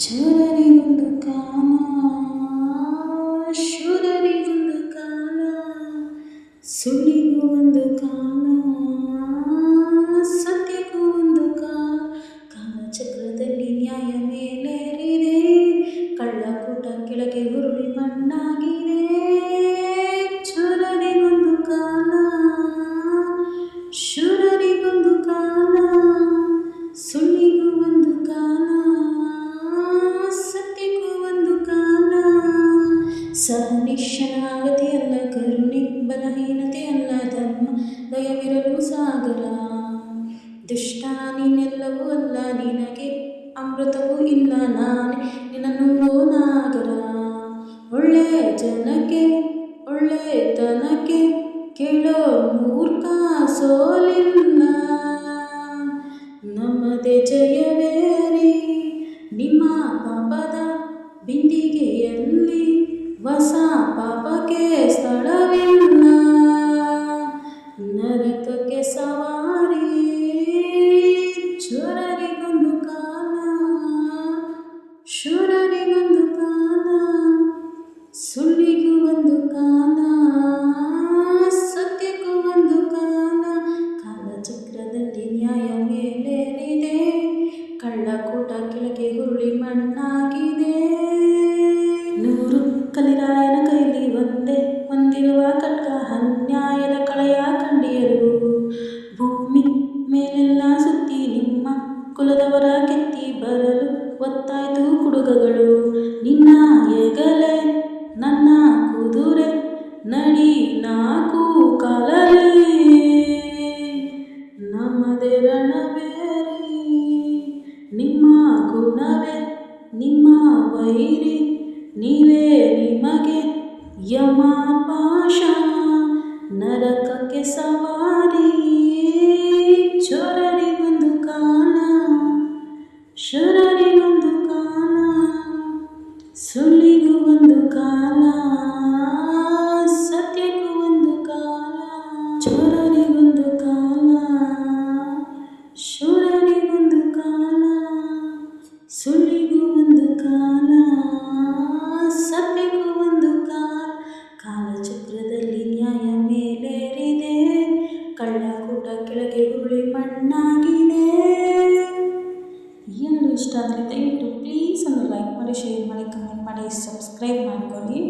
ಚೋರರಿಗೊಂದು ಕಾಲ, ಶೂರರಿಗೊಂದು ಕಾಲ, ಸುಳ್ಳಿಗೂ ಒಂದು ಕಾಲ, ಸತ್ಯಕ್ಕೂ ಒಂದು ಕಾಲ. ಕಾಲಚಕ್ರದಲ್ಲಿ ನ್ಯಾಯ ಮೇಲೇರಿದೆ, ಕಳ್ಳಕೂಟ ಕೆಳಗೆ ಉರುಳಿ ಮಣ್ಣಾಗಿದೆ. ಚೋರರಿಗೊಂದು ಕಾಲ, ಶೂರರಿಗೊಂದು ಕಾಲ, ಸುಳ್ಳಿಗೂ ಒಂದು ಕಾಲ, ಸತ್ಯಕ್ಕೂ ಒಂದು ಕಾಲ. ಸಹನಿಶನಾಗತಿ ಅಲ್ಲ ಕರುಣೆ, ಬಲಹೀನತೆ ಅಲ್ಲ ಧರ್ಮ, ದಯವಿರಲು ಸಾಗರ. ದುಷ್ಟ ನೀನೆಲ್ಲವೂ ಅಲ್ಲ, ನಿನಗೆ ಅಮೃತವೂ ಇಲ್ಲ, ನಾನೇ ನಿನ್ನನ್ನು ನಾಗರ. ಒಳ್ಳೆ ಜನಕ್ಕೆ ಒಳ್ಳೆತನಕ್ಕೆ ಕೇಳೋ ಮೂರ್ಖ ಸೋಲಿಲ್ಲ, ನಮ್ಮದೇ ಜಯವೇರಿ. ನಿಮ್ಮ ಪಾಪದ ಬಿಂದಿಗೆಯಲ್ಲಿ ಹೊಸ ಪಾಪಕ್ಕೆ ಸ್ಥಳವಿಲ್ಲ, ನರಕಕ್ಕೆ ಸವಾರಿ. ಚೋರರಿಗೊಂದು ಕಾಲ, ಶೂರರಿಗೊಂದು ಕಾಲ, ಸುಳ್ಳಿಗೂ ಒಂದು ಕಾಲ, ಸತ್ಯಕ್ಕೂ ಒಂದು ಕಾಲ. ಕಾಲಚಕ್ರದಲ್ಲಿ ನ್ಯಾಯ ಮೇಲೇರಿದೆ, ಕಳ್ಳಕೂಟ ಕೆಳಗೆ ಉರುಳಿ ಮಣ್ಣಾಗಿದೆ. 100 ಕಲಿರಾಯನ ಕೈಲಿ ಒಂದೇ ಹೊಂದಿರುವ ಖಡ್ಗ, ಅನ್ಯಾಯದ ಕಳೆಯ ಕಂಡಿಯರು. ಭೂಮಿ ಮೇಲೆಲ್ಲ ಸುತ್ತಿ ನಿಮ್ಮ ಕುಲದವರ ಕೆತ್ತಿ ಬರಲು ಒತ್ತಾಯ್ತು ಕುಡುಗಗಳು. ನಿನ್ನ ಹೆಗಲೇ ನನ್ನ ಕುದುರೆ, ನಡಿ 4 ಕಾಲಲ್ಲಿ, ನಮ್ಮದೇ ರಣಬೇರಿ. ನಿಮ್ಮ ಗುಣವೇ ನಿಮ್ಮ ವೈರಿ, ನೀವೇ ನಿಮಗೆ ಯಮಪಾಶ, ನರಕಕ್ಕೆ ಸವಾರಿ. ಚೋರರಿಗೊಂದು ಕಾಲ, ಶೂರರಿಗೊಂದು ಕಾಲ, ಸುಳ್ಳಿಗೂ ಒಂದು ಕಾಲ, ಸತ್ಯಕ್ಕೂ ಒಂದು ಕಾಲ. ಚೋರರಿಗೊಂದು ಕಾಲ, ಶೂರರಿಗೊಂದು ಕಾಲ, ಸುಳ್ಳಿಗೂ ಒಂದು ಕಾಲ, ಸತ್ಯಕ್ಕೂ ಒಂದು ಕಾಲ. ಕಾಲಚಕ್ರದಲ್ಲಿ ನ್ಯಾಯ ಮೇಲೇರಿದೆ, ಕಳ್ಳಕೂಟ ಕೆಳಗೆ ಉರುಳಿ ಮಣ್ಣಾಗಿದೆ. ಎಲ್ಲರೂ ಇಷ್ಟ ಆದರೆ ದಯವಿಟ್ಟು ಪ್ಲೀಸ್ ಒಂದು ಲೈಕ್ ಮಾಡಿ, ಶೇರ್ ಮಾಡಿ, ಕಮೆಂಟ್ ಮಾಡಿ, ಸಬ್ಸ್ಕ್ರೈಬ್ ಮಾಡ್ಕೊಳ್ಳಿ.